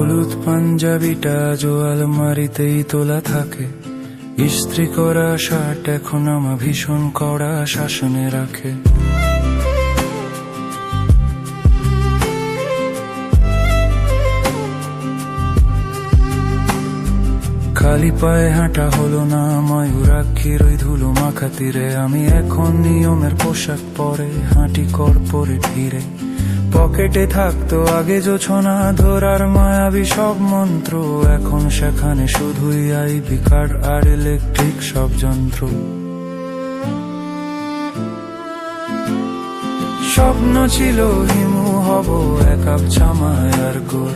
হলুদ পাঞ্জাবিটা জো আলমারিতেই তোলা থাকে, ইস্ত্রি করা শার্ট এখন আমার ভীষণ কড়া শাসনে রাখে। খালি পায়ে হাঁটা হলো না, ময়ূরাক্ষীর ওই ধুলো মাখা তীরে। আমি এখন নিয়মের পোশাক পরে হাঁটি কর্পোরেট ফিরে। পকেটে থাকতো আগে জোছনা ধরার মায়াবী সব মন্ত্র, এখন সেখানে শুধুই আইবি কার্ড আর ইলেকট্রিক সব যন্ত্র। স্বপ্ন ছিল হিমু হব এক আপ ছামায় আর গোর,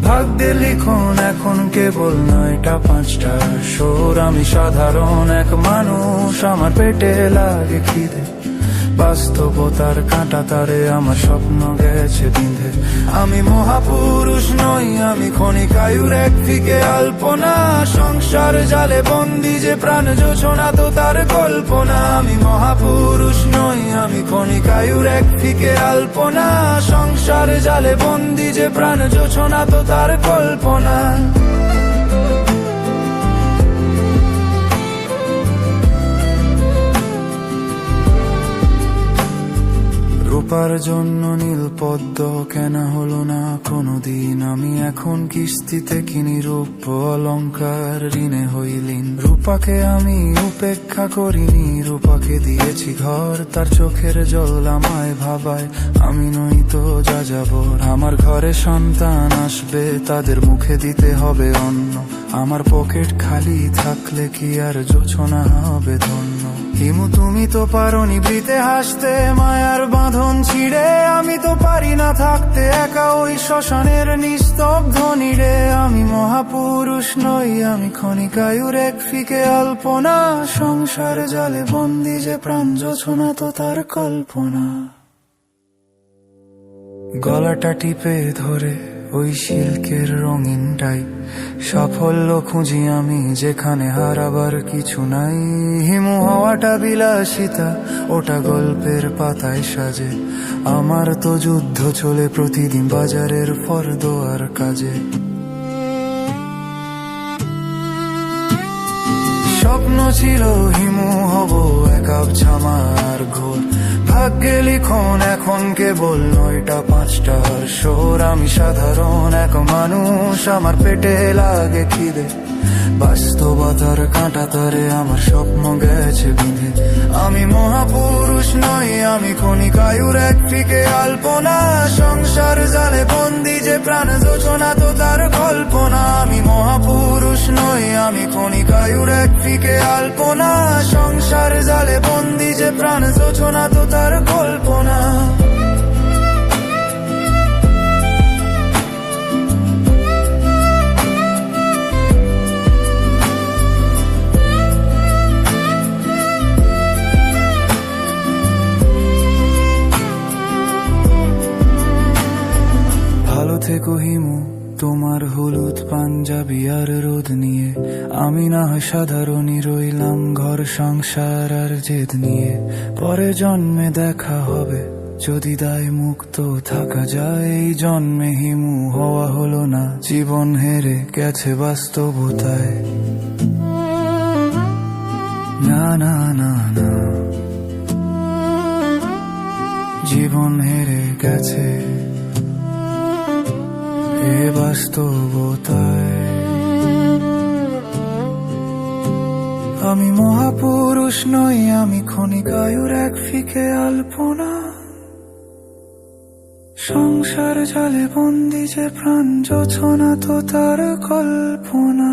ভাগ্যে লিখন এখন কেবল 9টা 5টার শোর। আমি সাধারণ এক মানুষ, আমার পেটে লাগে খিদে, বাস্তবতার কাঁটা তারে আমার স্বপ্ন গেছে বিঁধে। আমি মহাপুরুষ নই, আমি ক্ষণিকায়ুর এক ফিকে আলপনা, সংসার জালে বন্দি যে প্রাণ যোছনা তো তার কল্পনা। আমি মহাপুরুষ নই, আমি ক্ষণিকায়ুর এক ফিকে আলপনা, সংসার জালে বন্দি যে প্রাণ যোছনা তো তার কল্পনা। রূপার জন্য নীল পদ্ম কেনা হলো না কোনোদিন, আমি এখন কিস্তিতে কিনি রূপ অলংকার, ঋণে হইলিন। রূপাকে আমি উপেক্ষা করিনি, রূপাকে দিয়েছি ঘর, তার চোখের জল আমায় ভাবায় আমি নই তো যাযাবর। আমার ঘরে সন্তান আসবে, তাদের মুখে দিতে হবে অন্ন, আমার পকেট খালি থাকলে কি আর জোছনা হবে ধন্য। হিমু তুমি তো পারো নিভৃতে হাসতে, মায়ার বাঁধন ছিঁড়ে, আমি তো পারি না থাকতে একা ওই শ্মশানের নিস্তব্ধ নীড়ে। আমি মহাপুরুষ নই, আমি ক্ষণিকায়ুর এক ফিকে আলপনা, সংসার জালে বন্দি যে প্রাণ যোছনা তো তার কল্পনা। গলাটা টিপে ধরে ওই সিল্কের রঙিন টাই, সাফল্য খুঁজি আমি যেখানে হারাবার কিছু নাই। হিমু হওয়াটা বিলাসিতা, ওটা গল্পের পাতায় সাজে, আমার তো যুদ্ধ চলে প্রতিদিন বাজারের ফর্দ আর কাজে। স্বপ্ন ছিল হিমু হব এক আপ ছামার ঘোর, ভাগ্যে লিখন এখন কেবল 9টা 5টার শোর। আমি সাধারণ এক মানুষ, আমার পেটে লাগে খিদে, বাস্তবতার কাঁটা তারে আমার স্বপ্ন গেছে বিঁধে। আমি মহাপুরুষ নই, আমি ক্ষণিকায়ুর এক ফিকে আলপনা, সংসার জালে বন্দি যে প্রাণ যোছনা তো তার কল্পনা। আমি মহাপুরুষ নই, আমি ক্ষণিকায়ুর এক ফিকে আলপনা, সংসার জালে বন্দি যে প্রাণ যোছনা তো তার কল্পনা। ভালো থেকো হিমু তোমার হলুদ পাঞ্জাবি আর রোদ নিয়ে, আমি না হয় সাধারণই রইলাম ঘর সংসার আর জেদ নিয়ে। পরে জন্মে দেখা হবে যদি দায় মুক্ত থাকা যায়, এই জন্মে হিমু হওয়া হলো না, জীবন হেরে গেছে বাস্তবতায়। না না না না, জীবন হেরে গেছে এ বাস্তবতায়। আমি মহাপুরুষ নই, আমি ক্ষণিকায়ুর এক ফিকে আলপনা, সংসার জালে বন্দি যে প্রাণ যোছনা তো তার কল্পনা।